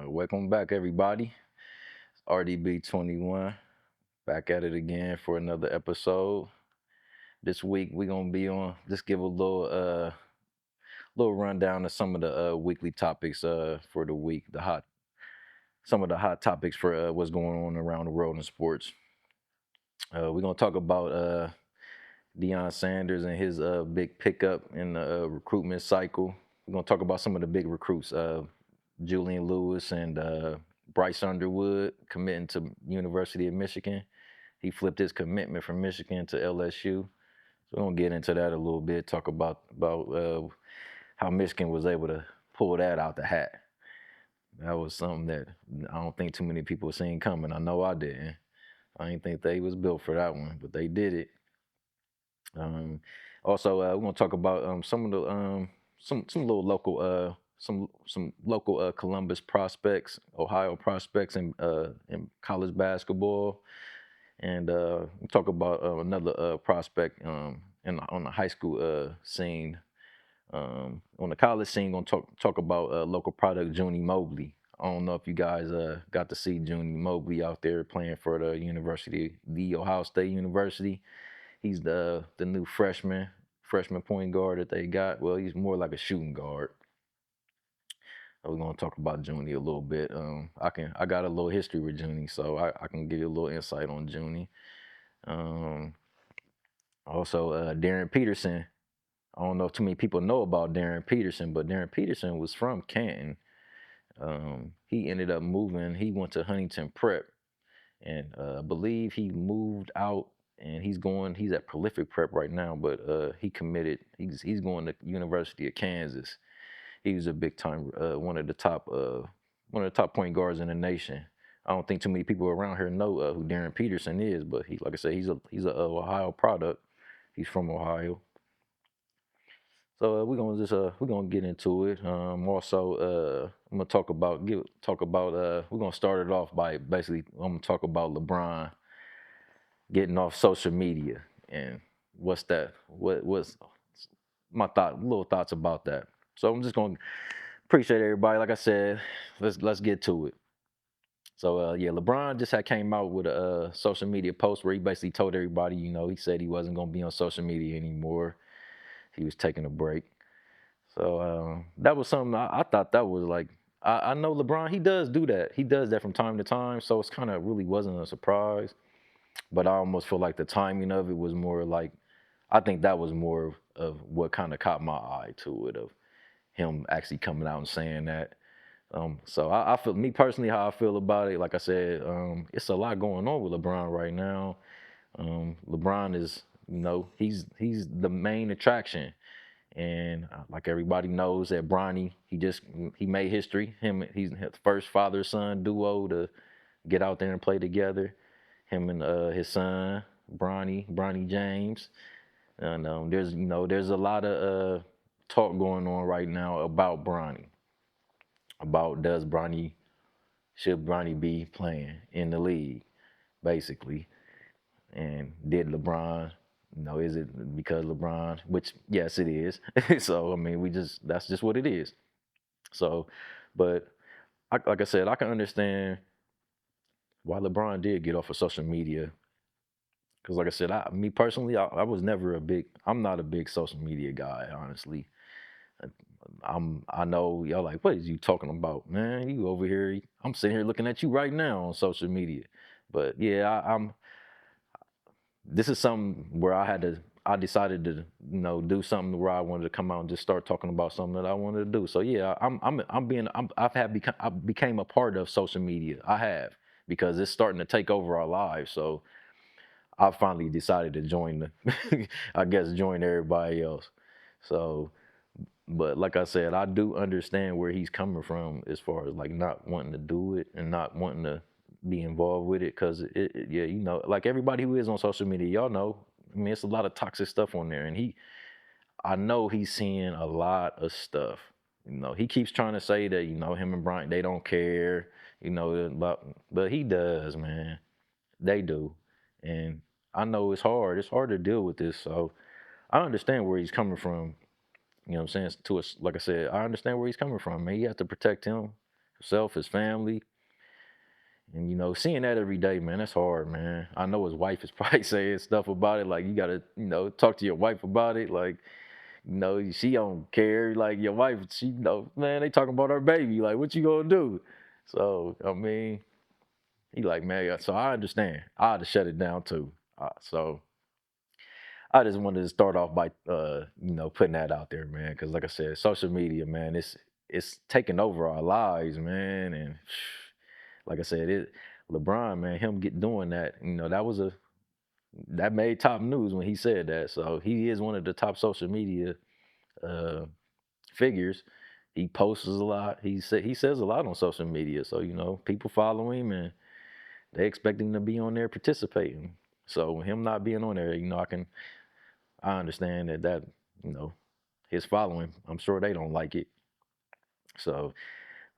Welcome back, everybody. It's RDB21 back at it again for another episode. This week we're gonna be on just give a little rundown of some of the weekly topics for the week. The hot some of the hot topics for what's going on around the world in sports. We're gonna talk about Deion Sanders and his big pickup in the recruitment cycle. We're gonna talk about some of the big recruits, Julian Lewis and Bryce Underwood committing to University of Michigan. He flipped his commitment from Michigan to LSU. So we're gonna get into that a little bit. Talk about how Michigan was able to pull that out the hat. That was something that I don't think too many people seen coming. I know I didn't. I didn't think they was built for that one, but they did it. Um, Also, we're gonna talk about some of the some little local some local Columbus prospects, Ohio prospects in college basketball, and we'll talk about another prospect on the high school scene. On the college scene, gonna talk about local product Junie Mobley. I don't know if you guys got to see Junie Mobley out there playing for the Ohio State University. He's the new freshman point guard that they got. Well, he's more like a shooting guard. We're gonna talk about Junie a little bit. I got a little history with Junie, so I can give you a little insight on Junie. Um, Also, Darryn Peterson. I don't know if too many people know about Darryn Peterson, but Darryn Peterson was from Canton. He ended up moving. He went to Huntington Prep, and I believe he moved out and he's at Prolific Prep right now, but he committed. He's going to University of Kansas. He was a big time one of the top point guards in the nation. I don't think too many people around here know who Darryn Peterson is, but he, like I said, he's a Ohio product. He's from Ohio. So we're gonna get into it. Also, I'm gonna talk about we're gonna start it off by basically I'm gonna talk about LeBron getting off social media and what's that? What's my little thoughts about that. So I'm just gonna appreciate everybody. Like I said, let's get to it. So yeah, LeBron just had came out with a social media post where he basically told everybody, he said he wasn't gonna be on social media anymore. He was taking a break. So that was something I thought that was like I know LeBron he does do that. He does that from time to time. So it's kind of really wasn't a surprise. But I almost feel like the timing of it was more like I think that was more of what kind of caught my eye to it of him actually coming out and saying that. So I feel me personally how I feel about it. Like I said, it's a lot going on with LeBron right now. LeBron is he's the main attraction, and like everybody knows that Bronny he made history. He's the first father son duo to get out there and play together. Him and his son Bronny James. And there's a lot of talk going on right now about Bronny. About should Bronny be playing in the league, basically. And did LeBron, is it because LeBron? Which yes, it is. So I mean, that's just what it is. So, but like I said, I can understand why LeBron did get off of social media. Because like I said, me personally, I was never I'm not a big social media guy, honestly. I know y'all like, what is you talking about, man? You over here, I'm sitting here looking at you right now on social media. But yeah, this is something where I decided to, do something where I wanted to come out and just start talking about something that I wanted to do. So yeah, I became a part of social media. I have because it's starting to take over our lives. So I finally decided to join I guess join everybody else. So, but like I said, I do understand where he's coming from as far as like not wanting to do it and not wanting to be involved with it because yeah, like everybody who is on social media, y'all know. I mean, it's a lot of toxic stuff on there, and I know he's seeing a lot of stuff. He keeps trying to say that him and Bryant they don't care, but he does, man. They do, and I know it's hard. It's hard to deal with this, so I understand where he's coming from. You know what I'm saying? To us, like I said, I understand where he's coming from, man. You have to protect him. himself, his family. And seeing that every day, man, that's hard, man. I know his wife is probably saying stuff about it, like you gotta, talk to your wife about it. Like, she don't care. Like your wife, she man, they talking about our baby. Like, what you gonna do? So, I mean, he like, man, yeah, so I understand. I had to shut it down too. So I just wanted to start off by putting that out there, man, because like I said, social media, man, it's taking over our lives, man, and like I said, LeBron, man, him doing that, that made top news when he said that. So he is one of the top social media uh, figures. He posts a lot. He says a lot on social media. So people follow him and they expect him to be on there participating. So him not being on there, I understand that his following. I'm sure they don't like it. So,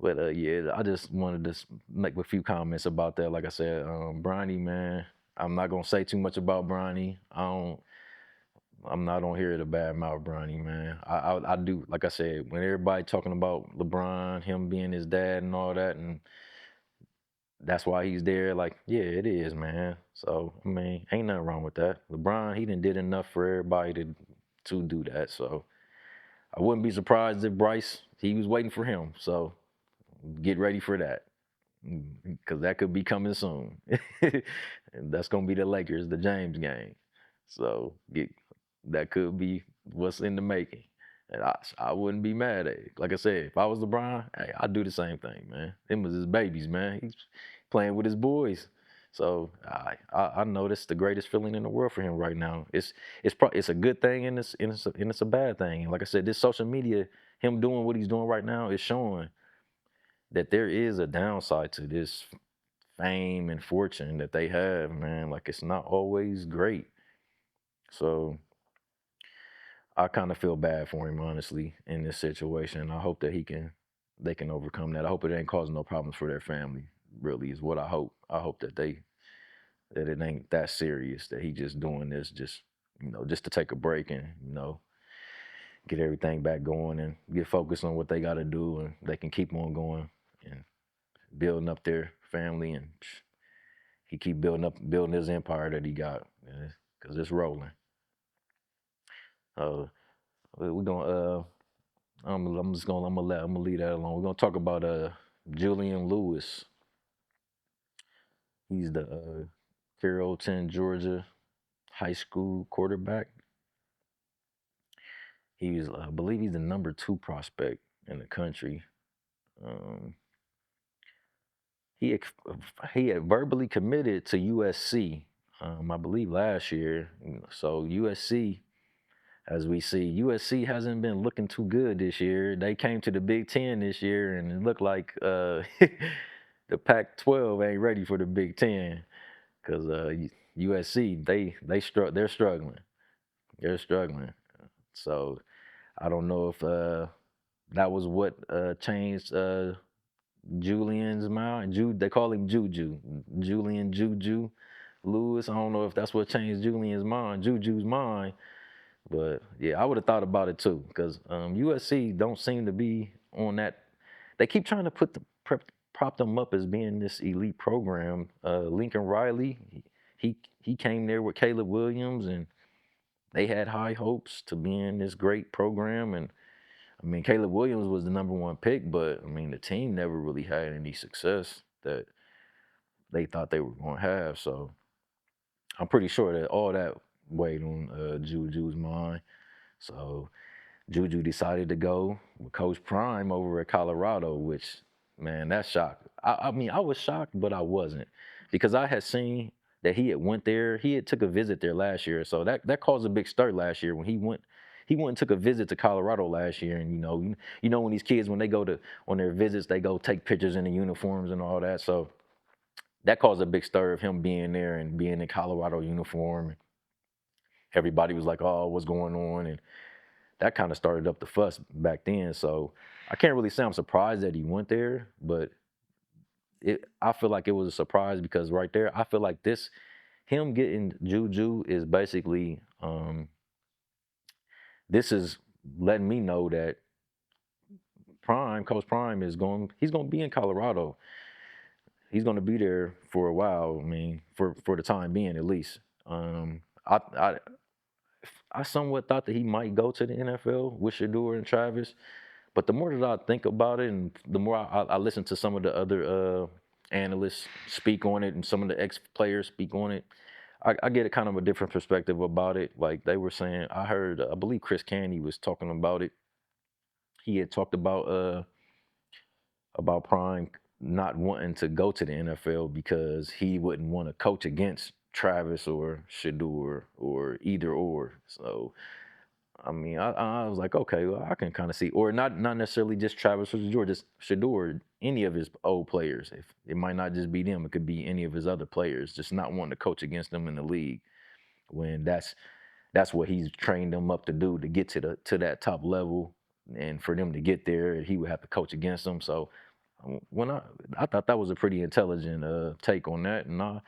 but yeah, I just wanted to make a few comments about that. Like I said, Bronny, man, I'm not gonna say too much about Bronny. I'm not on here to badmouth Bronny, man. I do, like I said, when everybody talking about LeBron, him being his dad and all that, and that's why he's there. Like, yeah, it is, man. So I mean, ain't nothing wrong with that. LeBron, he done did enough for everybody to do that. So I wouldn't be surprised if Bryce, he was waiting for him. So get ready for that. Because that could be coming soon. And that's gonna be the Lakers, the James game. So that could be what's in the making. And I wouldn't be mad at it. Like I said, if I was LeBron, hey, I'd do the same thing, man. Them was his babies, man. He's playing with his boys. So I know that's the greatest feeling in the world for him right now. It's a good thing and it's a bad thing. And like I said, this social media, him doing what he's doing right now, is showing that there is a downside to this fame and fortune that they have, man. Like it's not always great. So I kind of feel bad for him, honestly, in this situation. I hope that they can overcome that. I hope it ain't causing no problems for their family. Really, is what I hope. I hope that it ain't that serious. That he just doing this just to take a break and get everything back going and get focused on what they got to do, and they can keep on going and building up their family, and he keep building his empire that he got, because it's rolling. Uh, we're gonna I'm gonna leave that alone. We're gonna talk about Julian Lewis. He's the Carrollton, Georgia high school quarterback. I believe he's the number 2 prospect in the country. Um, he he had verbally committed to USC, I believe last year. So USC, as we see, USC hasn't been looking too good this year. They came to the Big Ten this year, and it looked like the Pac-12 ain't ready for the Big Ten because USC they're struggling. They're struggling. So I don't know if that was what changed Julian's mind. They call him Juju. Julian Juju Lewis. I don't know if that's what changed Juju's mind. But yeah, I would have thought about it too, because USC don't seem to be on that. They keep trying to prop them up as being this elite program. Lincoln Riley, he came there with Caleb Williams, and they had high hopes to being this great program. And I mean, Caleb Williams was the number 1 pick, but I mean, the team never really had any success that they thought they were going to have. So I'm pretty sure that all that weighed on Juju's mind. So Juju decided to go with Coach Prime over at Colorado, which, man, that shocked. I mean, I was shocked, but I wasn't, because I had seen that he had went there. He had took a visit there last year, so that caused a big stir last year when he went. He went and took a visit to Colorado last year, and when these kids, when they go to on their visits, they go take pictures in the uniforms and all that. So that caused a big stir of him being there and being in Colorado uniform. Everybody was like, "Oh, what's going on?" And that kind of started up the fuss back then. So I can't really say I'm surprised that he went there, but I feel like it was a surprise, because right there, I feel like him getting Juju is basically, this is letting me know that Coach Prime he's going to be in Colorado. He's going to be there for a while. I mean, for the time being at least. I somewhat thought that he might go to the NFL with Shador and Travis, but the more that I think about it, and the more I listen to some of the other analysts speak on it, and some of the ex players speak on it, I get a kind of a different perspective about it. Like they were saying, I heard, I believe Chris Candy was talking about it. He had talked about Prime not wanting to go to the NFL because he wouldn't want to coach against Travis or Shador or either or. So I mean, I was like, okay, well, I can kind of see, or not necessarily just Travis or Shador, just Shador, any of his old players. If it might not just be them, it could be any of his other players, just not wanting to coach against them in the league when that's what he's trained them up to do to get to that top level, and for them to get there, he would have to coach against them. So when I thought that was a pretty intelligent take on that, and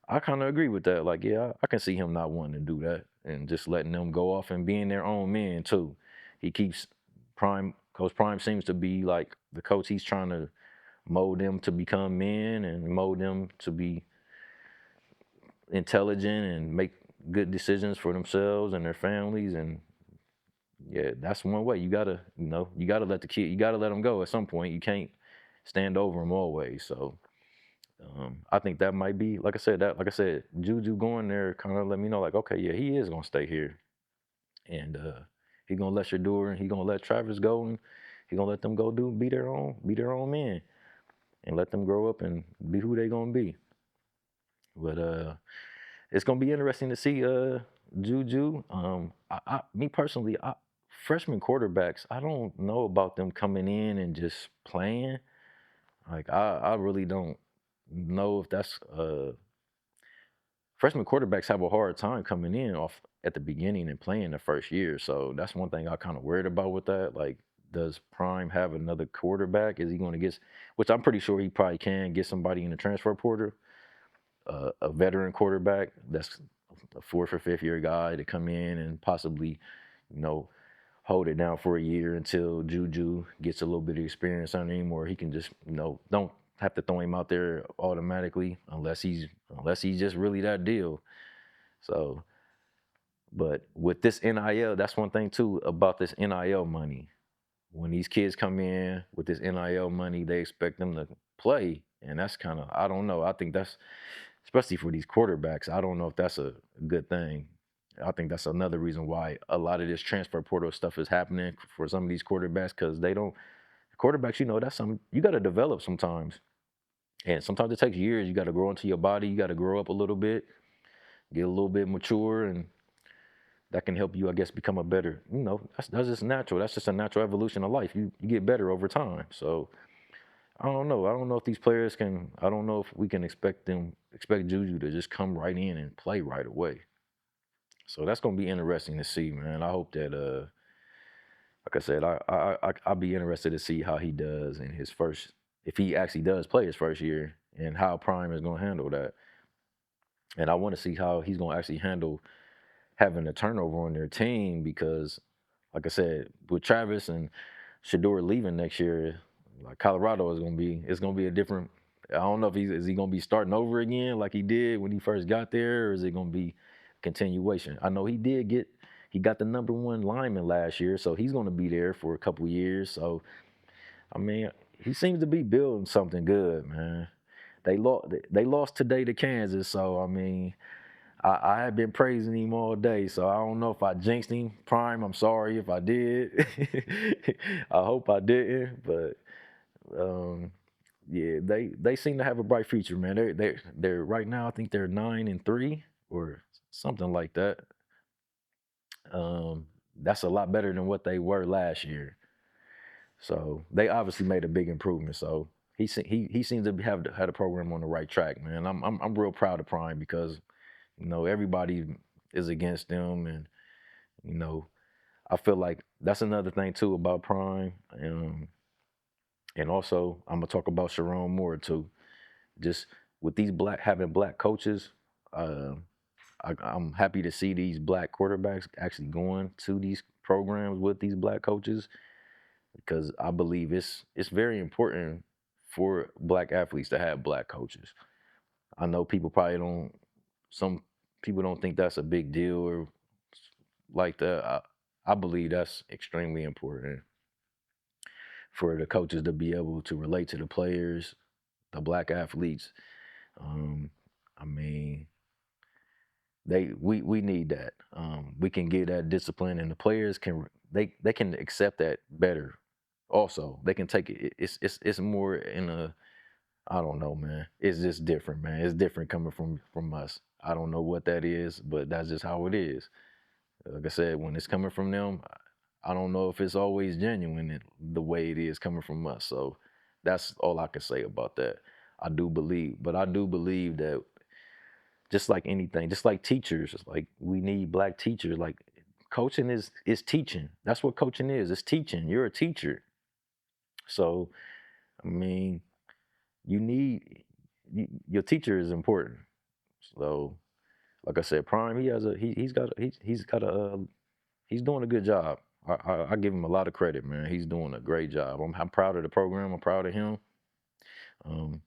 I kind of agree with that. Like, yeah, I can see him not wanting to do that and just letting them go off and being their own men too. He keeps Coach Prime seems to be like the coach. He's trying to mold them to become men and mold them to be intelligent and make good decisions for themselves and their families. And yeah, that's one way. You gotta let the kid, you gotta let them go at some point. You can't stand over them always. So I think that might be, like I said, Juju going there kind of let me know, like, okay, yeah, he is gonna stay here, and he gonna let Shador and he gonna let Travis go, and he gonna let them go be their own men, and let them grow up and be who they gonna be. But it's gonna be interesting to see Juju. Me personally, freshman quarterbacks, I don't know about them coming in and just playing. Like I really don't know if that's freshman quarterbacks have a hard time coming in off at the beginning and playing the first year. So that's one thing I kind of worried about with that. Like, does Prime have another quarterback? Is he going to get, which I'm pretty sure he probably can get somebody in the transfer portal, a veteran quarterback that's a fourth or fifth year guy to come in and possibly, you know, hold it down for a year until Juju gets a little bit of experience on him, or he can just, don't have to throw him out there automatically unless he's just really that deal. So, but with this NIL, that's one thing too about this NIL money. When these kids come in with this NIL money, they expect them to play, and that's kind of, I don't know. I think that's, especially for these quarterbacks, I don't know if that's a good thing. I think that's another reason why a lot of this transfer portal stuff is happening for some of these quarterbacks, because they don't, quarterbacks, that's something you got to develop sometimes. And sometimes it takes years. You got to grow into your body. You got to grow up a little bit, get a little bit mature, and that can help you, I guess, become a better. That's just natural. That's just a natural evolution of life. You get better over time. So I don't know. I don't know if these players can. I don't know if we can expect Juju to just come right in and play right away. So that's gonna be interesting to see, man. I hope that, like I said, I'll be interested to see how he does in his first, if he actually does play his first year, and how Prime is gonna handle that. And I want to see how he's gonna actually handle having a turnover on their team, because, like I said, with Travis and Shador leaving next year, like Colorado is gonna be, it's gonna be a different. I don't know if is he gonna be starting over again like he did when he first got there, or is it gonna be continuation? I know he got the number one lineman last year, so he's gonna be there for a couple years. So I mean, he seems to be building something good, man. They lost today to Kansas, so I mean, I had been praising him all day, so I don't know if I jinxed him. Prime, I'm sorry if I did. I hope I didn't, but um, yeah, they seem to have a bright future, man. They're right now. I think they're 9-3 or something like that. That's a lot better than what they were last year. So they obviously made a big improvement. So he seems to have had a program on the right track, man. I'm real proud of Prime, because everybody is against them, and you know I feel like that's another thing too about Prime, and also I'm gonna talk about Sharon Moore too. Just with these having black coaches, uh, I'm happy to see these black quarterbacks actually going to these programs with these black coaches, because I believe it's very important for black athletes to have black coaches. I know people probably don't. Some people don't think that's a big deal or like that. I believe that's extremely important for the coaches to be able to relate to the players, the black athletes. Um, I mean, we need that. We can get that discipline, and the players can they can accept that better. Also, they can take it. It's more in a, I don't know, man. It's just different, man. It's different coming from us. I don't know what that is, but that's just how it is. Like I said, when it's coming from them, I don't know if it's always genuine the way it is coming from us. So that's all I can say about that. I do believe that just like anything, just like teachers, it's like we need black teachers. Like coaching is teaching. That's what coaching is. It's teaching. You're a teacher. So I mean, you need your teacher is important. So like I said, Prime, he's got a he's doing a good job. I give him a lot of credit, man. He's doing a great job. I'm proud of the program. I'm proud of him. Um,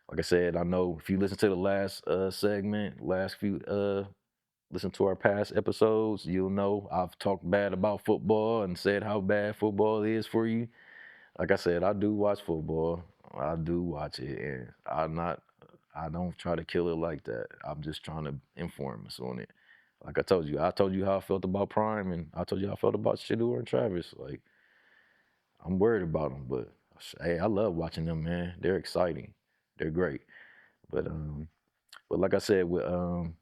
like I said, I know if you listen to the last segment, last few listen to our past episodes, you'll know I've talked bad about football and said how bad football is for you. Like I said, I do watch football. I do watch it, and I don't try to kill it like that. I'm just trying to inform us on it. Like I told you how I felt about Prime, and I told you how I felt about Shador and Travis. Like I'm worried about them, but hey, I love watching them, man. They're exciting. They're great. But but like I said, I'm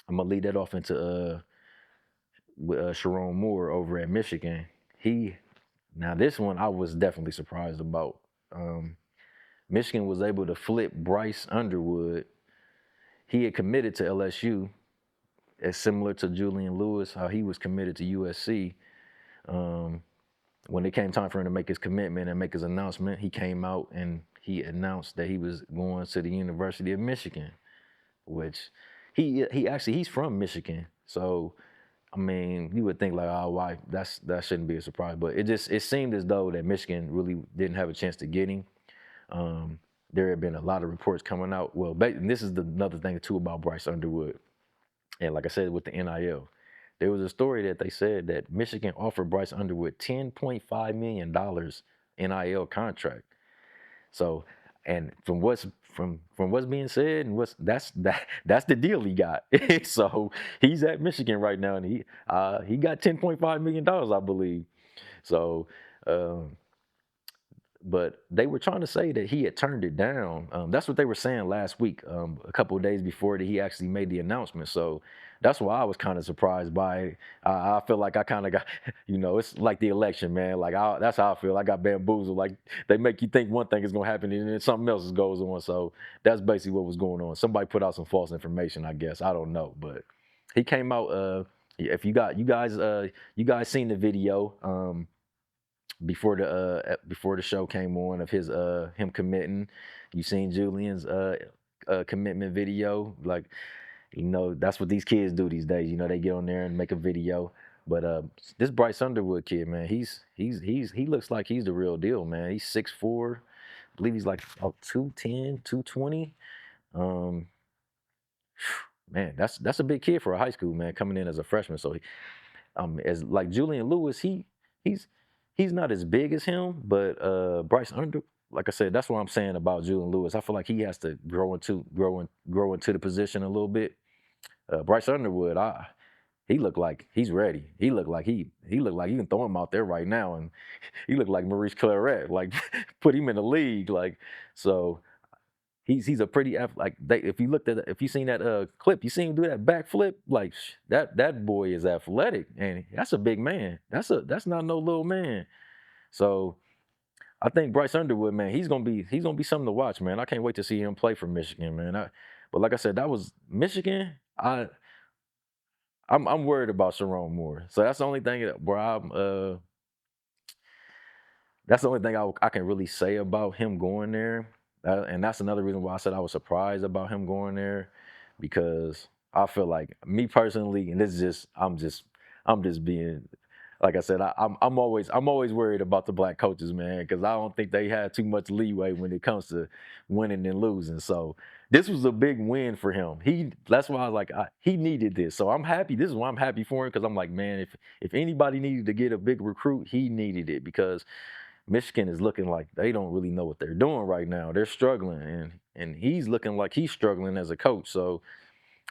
gonna lead that off into with Sharon Moore over at Michigan. He Now this one I was definitely surprised about. Um, Michigan was able to flip Bryce Underwood. He had committed to LSU, as similar to Julian Lewis, how he was committed to USC. Um, when it came time for him to make his commitment and make his announcement, he came out and he announced that he was going to the University of Michigan, which he's from Michigan, so I mean, you would think like, oh, why? That shouldn't be a surprise, but it seemed as though that Michigan really didn't have a chance to get him. Um, there had been a lot of reports coming out. Well, and this is another thing too about Bryce Underwood, and like I said with the NIL, there was a story that they said that Michigan offered Bryce Underwood $10.5 million NIL contract. So, and from what's being said and that's the deal he got. So he's at Michigan right now, and he got $10.5 million, I believe. So, um, but they were trying to say that he had turned it down. That's what they were saying last week, a couple of days before that he actually made the announcement. So that's why I was kind of surprised by it. I feel like I kind of got, it's like the election, man. Like that's how I feel. I got bamboozled. Like they make you think one thing is gonna happen and then something else goes on. So that's basically what was going on. Somebody put out some false information, I guess. I don't know, but he came out. If you guys seen the video. Before the show came on of him committing. You seen Julian's commitment video. Like, that's what these kids do these days. They get on there and make a video. But this Bryce Underwood kid, man, he looks like he's the real deal, man. He's 6'4", I believe he's like 210, 220. Um, man, that's a big kid for a high school, man, coming in as a freshman. So as like Julian Lewis, he's he's not as big as him, but like I said, that's what I'm saying about Julian Lewis. I feel like he has to grow into the position a little bit. Bryce Underwood, he looked like he's ready. He looked like you can throw him out there right now, and he looked like Maurice Claret. Like put him in the league. Like so, he's a pretty like if you seen that clip, you seen him do that backflip. Like that boy is athletic, and that's a big man. That's not no little man. So I think Bryce Underwood, man, he's gonna be something to watch, man. I can't wait to see him play for Michigan, man. But like I said, that was Michigan. I'm worried about Sharon Moore. So that's the only thing where that's the only thing I can really say about him going there. And that's another reason why I said I was surprised about him going there, because I feel like me personally, and this is I'm just being like I said, I'm always worried about the black coaches, man, because I don't think they have too much leeway when it comes to winning and losing. So this was a big win for him. That's why I was like, he needed this. So I'm happy. This is why I'm happy for him, because I'm like, man, if anybody needed to get a big recruit, he needed it, because Michigan is looking like they don't really know what they're doing right now. They're struggling, and he's looking like he's struggling as a coach. So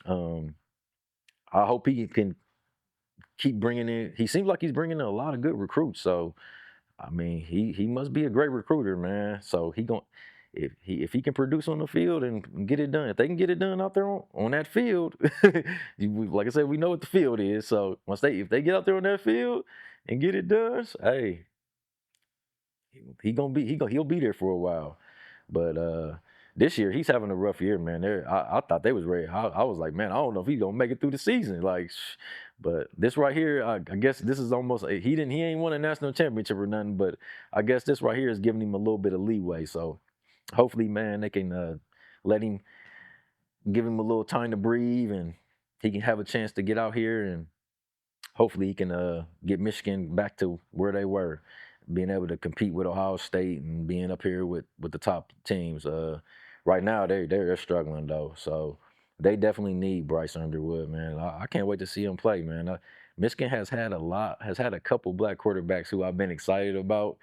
um, I hope he can keep bringing in. He seems like he's bringing in a lot of good recruits. So I mean, he must be a great recruiter, man. So he gon' if he can produce on the field and get it done, if they can get it done out there on that field, like I said, we know what the field is. So if they get out there on that field and get it done, hey, he'll be there for a while. But this year he's having a rough year, man. I thought they was ready. I was like, man, I don't know if he's gonna make it through the season. Like, but this right here, I guess this is almost he ain't won a national championship or nothing. But I guess this right here is giving him a little bit of leeway. So hopefully, man, they can let him give him a little time to breathe, and he can have a chance to get out here, and hopefully he can get Michigan back to where they were, being able to compete with Ohio State and being up here with the top teams. Right now they're struggling though, so they definitely need Bryce Underwood, man. I can't wait to see him play, man. Michigan has had a couple black quarterbacks who I've been excited about,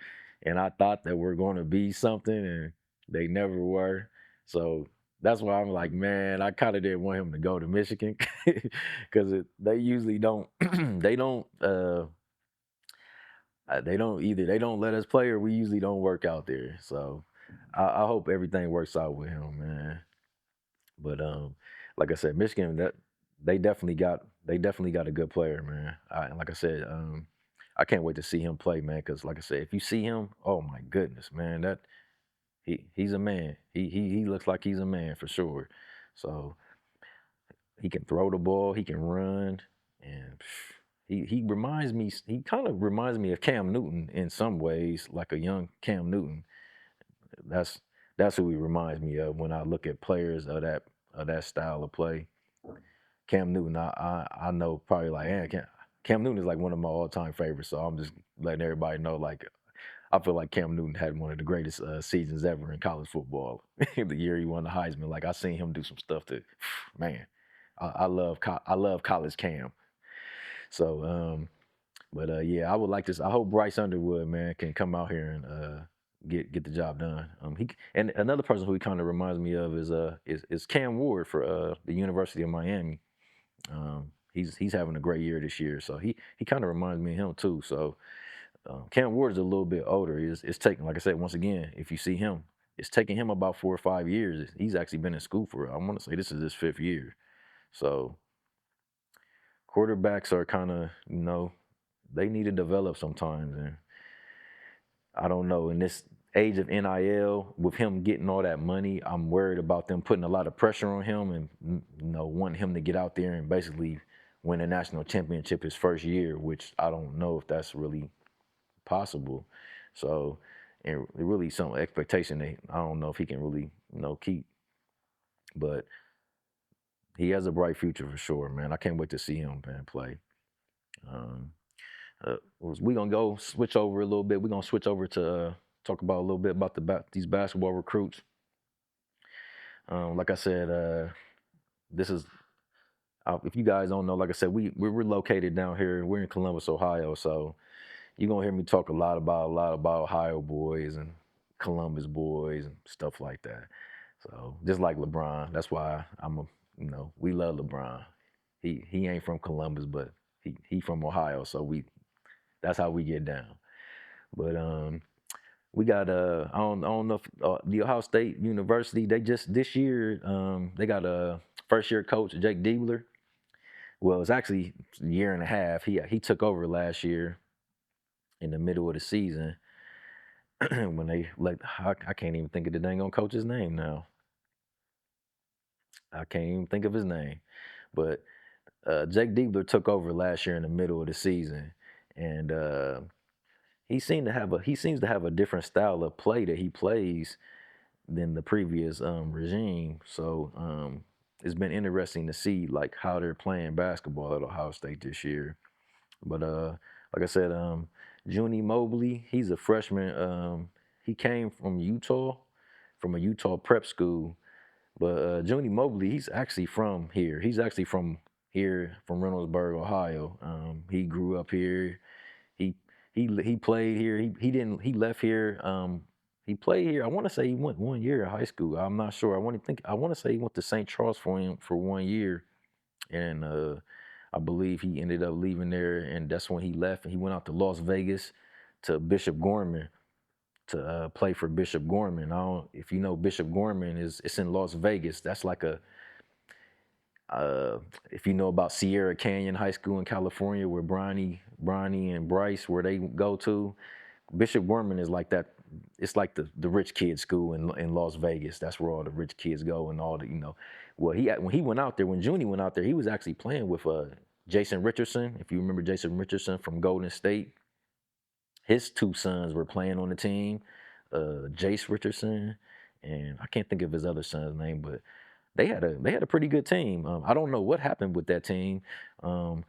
and I thought that were going to be something, and they never were. So that's why I'm like, man, I kind of didn't want him to go to Michigan, because they usually don't they don't either they don't let us play, or we usually don't work out there. So I hope everything works out with him, man. But like I said, Michigan, that they definitely got a good player, man. Like I said, I can't wait to see him play, man. Because like I said, if you see him, oh my goodness, man, that he's a man. He looks like he's a man for sure. So he can throw the ball, he can run, and he reminds me. He kind of reminds me of Cam Newton in some ways, like a young Cam Newton. That's that's who he reminds me of when I look at players of that style of play. Cam Newton, I know probably like, Cam Newton is like one of my all time favorites. So I'm just letting everybody know, like, I feel like Cam Newton had one of the greatest seasons ever in college football. The year he won the Heisman, like I seen him do some stuff that, man, I love college Cam. So, but yeah, I would like this. I hope Bryce Underwood, man, can come out here and get the job done. And another person who he kind of reminds me of is Cam Ward for the University of Miami. He's having a great year this year, so he kind of reminds me of him too. So Cam Ward is a little bit older. It's taking, like I said, once again, if you see him, it's taking him about 4 or 5 years. He's actually been in school for, I want to say this is his fifth year. So quarterbacks are kind of, they need to develop sometimes. And I don't know, in this age of NIL, with him getting all that money, I'm worried about them putting a lot of pressure on him, and wanting him to get out there and basically win a national championship his first year, which I don't know if that's really possible. So, and really some expectation that I don't know if he can really, keep. But he has a bright future for sure, man. I can't wait to see him, man, play. Um, we gonna go switch over a little bit. We're gonna switch over to talk about a little bit about these basketball recruits. Like I said, this is if you guys don't know, like I said, we're located down here. We're in Columbus, Ohio, so you're gonna hear me talk a lot about Ohio boys and Columbus boys and stuff like that. So just like LeBron, that's why we love LeBron. He ain't from Columbus, but he from Ohio, so that's how we get down. But we got I don't know if the Ohio State University, they just this year they got a first year coach, Jake Diebler. Well, it's actually a year and a half. He took over last year in the middle of the season when they like I can't even think of the dang on coach's name now. I can't even think of his name. But Jake Diebler took over last year in the middle of the season, and he seems to have a different style of play that he plays than the previous regime. So it's been interesting to see like how they're playing basketball at Ohio State this year. But like I said, Junie Mobley, he's a freshman. He came from a Utah prep school. But Junie Mobley, he's actually from here. He's actually from here, from Reynoldsburg, Ohio. He grew up here. He he played here. He didn't. He left here. He played here. I want to say he went 1 year of high school. I'm not sure. I want to say he went to St. Charles for 1 year, and I believe he ended up leaving there, and that's when he left, and he went out to Las Vegas to Bishop Gorman to play for Bishop Gorman. I don't, if you know Bishop Gorman it's in Las Vegas. That's like a if you know about Sierra Canyon High School in California, where Bronny and Bryce, where they go to, Bishop Gorman is like that. It's like the rich kid school in Las Vegas. That's where all the rich kids go and all the Well, when he went out there, when Junie went out there, he was actually playing with Jason Richardson. If you remember Jason Richardson from Golden State, his two sons were playing on the team, Jace Richardson, and I can't think of his other son's name, but they had a pretty good team. I don't know what happened with that team. Um,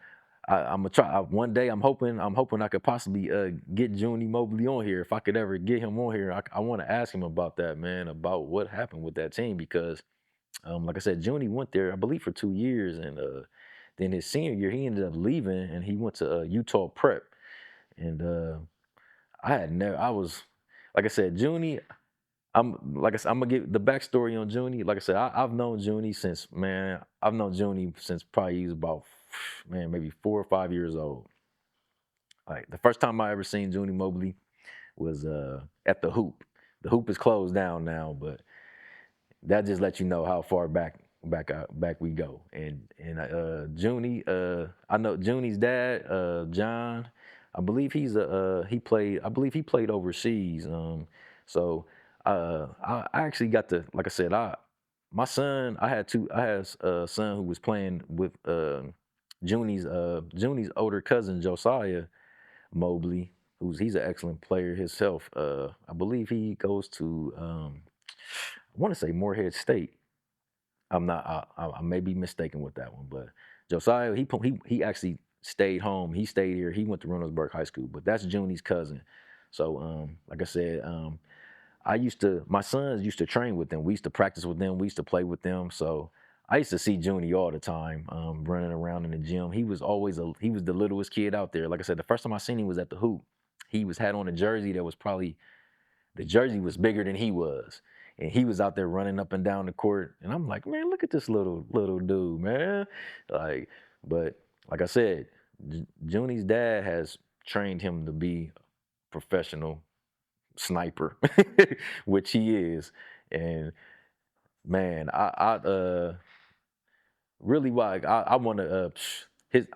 I'm gonna try one day. I'm hoping I could possibly get Junie Mobley on here. If I could ever get him on here, I want to ask him about that, man, about what happened with that team because, like I said, Junie went there, I believe, for 2 years, and then his senior year he ended up leaving and he went to Utah Prep, and I had never. I was like I said, Junie. I'm gonna give the backstory on Junie. Like I said, I've known Junie since man. I've known Junie since probably he was about man maybe 4 or 5 years old. Like the first time I ever seen Junie Mobley was at the Hoop. The Hoop is closed down now, but that just lets you know how far back we go. And Junie, I know Junie's dad, John. I believe he played. I believe he played overseas. So I actually got to, like I said, my son. I had a son who was playing with Junie's older cousin Josiah Mobley, he's an excellent player himself. I believe he goes to I want to say Morehead State. I'm not. I may be mistaken with that one, but Josiah he actually stayed home. He stayed here. He went to Reynoldsburg High School, but that's Junie's cousin. So like I said, my sons used to train with them. We used to practice with them. We used to play with them. So I used to see Junie all the time, running around in the gym. He was the littlest kid out there. Like I said, the first time I seen him was at the hoop. He had on a jersey that was probably the jersey was bigger than he was. And he was out there running up and down the court. And I'm like, man, look at this little dude, man. Like, but like I said, Junie's dad has trained him to be professional sniper, which he is. And man, really why I want to his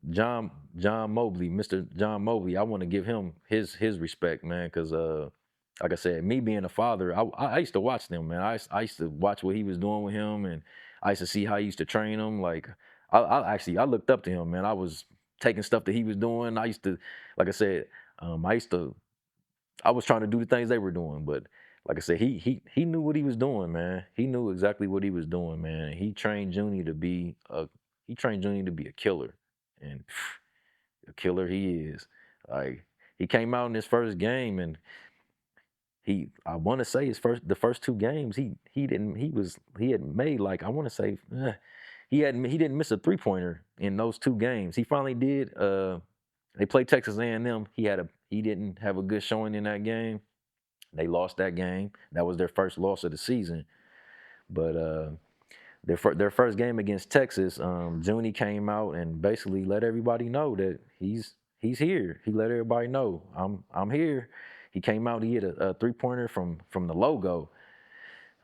John Mobley, Mr. John Mobley. I want to give him his respect, man, because like I said, me being a father, I used to watch them, man. I used to watch what he was doing with him, and I used to see how he used to train him. Like I looked up to him, man. I was taking stuff that he was doing. I used to, like I said, I was trying to do the things they were doing, but like I said, he knew what he was doing, man. He knew exactly what he was doing, man. He trained Junie to be a killer, and a killer he is. Like he came out in his first game, and I want to say the first two games he had made like I want to say he didn't miss a 3-pointer in those two games. He finally did. They played Texas A&M. He didn't have a good showing in that game. They lost that game. That was their first loss of the season. But their first game against Texas, Junie came out and basically let everybody know that he's here. He let everybody know I'm here. He came out. He hit a 3-pointer from the logo.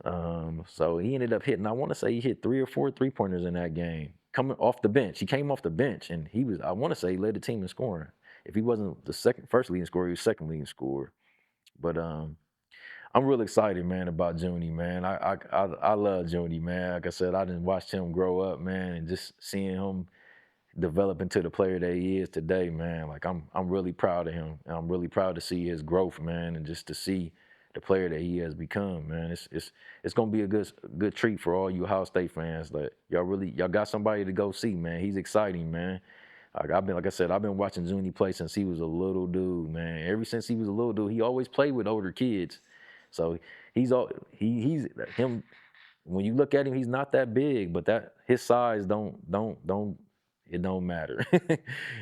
So he ended up hitting. I want to say he hit 3 or 4 3-pointers in that game. Coming off the bench, he came off the bench, and he was. I want to say he led the team in scoring. If he wasn't the first leading scorer, he was second leading scorer. But I'm real excited, man, about Junie, man. I love Junie, man. Like I said, I didn't watch him grow up, man, and just seeing him develop into the player that he is today, man. Like I'm really proud of him. And I'm really proud to see his growth, man, and just to see the player that he has become, man. It's gonna be a good treat for all you Ohio State fans. Like y'all got somebody to go see, man. He's exciting, man. Like I said, I've been watching Junie play since he was a little dude, man. Ever since he was a little dude, he always played with older kids. So he's him. When you look at him, he's not that big, but that his size don't it don't matter.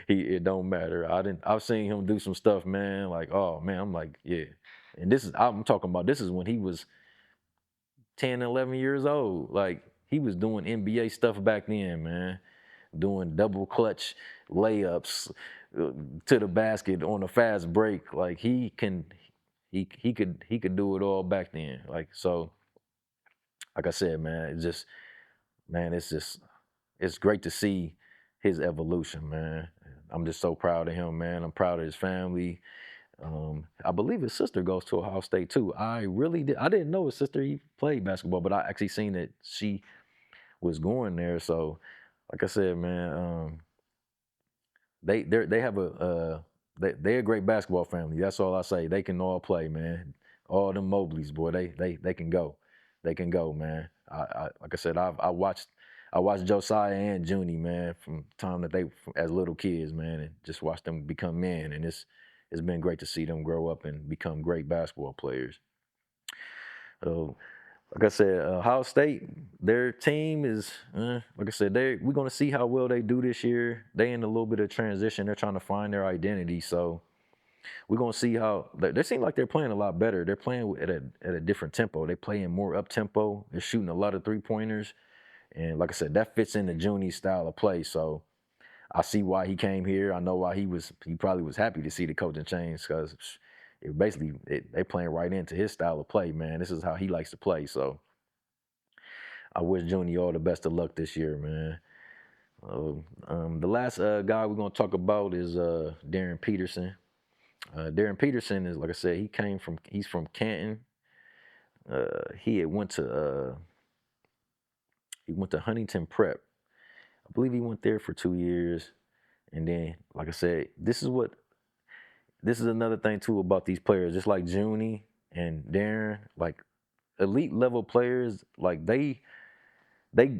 It don't matter. I've seen him do some stuff, man. Like, oh man, I'm like, yeah. And I'm talking about, this is when he was 10, 11 years old. Like, he was doing NBA stuff back then, man. Doing double clutch layups uh, to the basket on a fast break. Like, he could do it all back then. Like, so, like I said, man, it's just it's great to see his evolution, man. I'm just so proud of him, man. I'm proud of his family. I believe his sister goes to Ohio State too. I didn't know his sister he played basketball, but I actually seen that she was going there. So, like I said, man, they have they a great basketball family. That's all I say. They can all play, man. All them Mobleys, boy, they can go. They can go, man. Like I said, I watched Josiah and Junie, man, from time that as little kids, man, and just watched them become men. And it's been great to see them grow up and become great basketball players. So, like I said, Ohio State, their team is, like I said, we're going to see how well they do this year. They in a little bit of transition. They're trying to find their identity. So we're going to see how they seem like they're playing a lot better. They're playing at a different tempo. They playing more up tempo. They're shooting a lot of 3-pointers. And like I said, that fits into Junie's style of play. So I see why he came here. I know why he probably was happy to see the coaching change, because they playing right into his style of play, man. This is how he likes to play. So I wish Junie all the best of luck this year, man. The last guy we're gonna talk about is Darryn Peterson. Darryn Peterson is, like I said, he's from Canton. He went to Huntington Prep. I believe he went there for 2 years. And then, like I said, this is another thing too about these players. Just like Junie and Darryn, like elite level players, like they they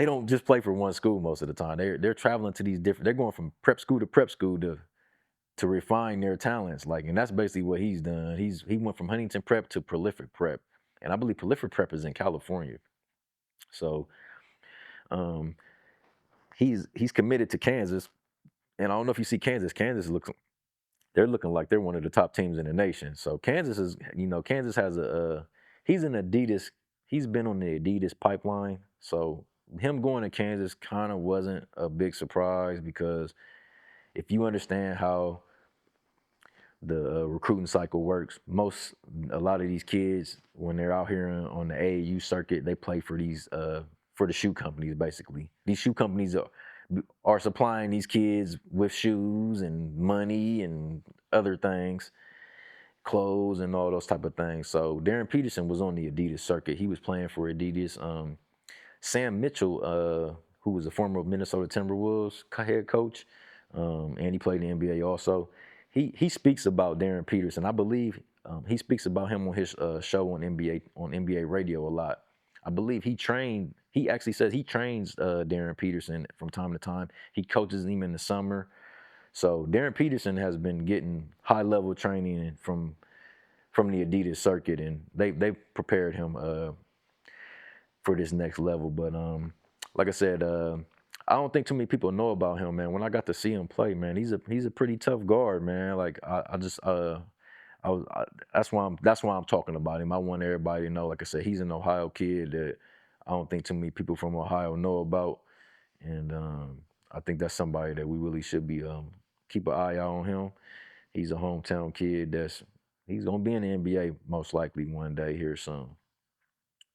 don't just play for one school most of the time. They're traveling to these different. They're going from prep school to refine their talents. Like, and that's basically what he's done. He went from Huntington Prep to Prolific Prep, and I believe Prolific Prep is in California. So um, he's committed to Kansas, and I don't know if you see Kansas. They're looking like they're one of the top teams in the nation. So Kansas has he's an Adidas. He's been on the Adidas pipeline. So him going to Kansas kind of wasn't a big surprise, because if you understand how the recruiting cycle works, a lot of these kids, when they're out here on the AAU circuit, they play for the shoe companies. Basically, these shoe companies are supplying these kids with shoes and money and other things, clothes and all those type of things. So Darryn Peterson was on the Adidas circuit. He was playing for Adidas. Sam Mitchell, who was a former Minnesota Timberwolves head coach, and he played in the NBA also. He speaks about Darryn Peterson. I believe he speaks about him on his show on NBA radio a lot. I believe he actually says he trains Darryn Peterson from time to time. He coaches him in the summer. So Darryn Peterson has been getting high level training from the Adidas circuit, and they prepared him for this next level. But like I said, I don't think too many people know about him, man. When I got to see him play, man, he's a pretty tough guard, man. Like I just that's why I'm talking about him. I want everybody to know. Like I said, he's an Ohio kid that I don't think too many people from Ohio know about, and I think that's somebody that we really should be keep an eye out on him. He's a hometown kid he's gonna be in the NBA most likely one day here soon.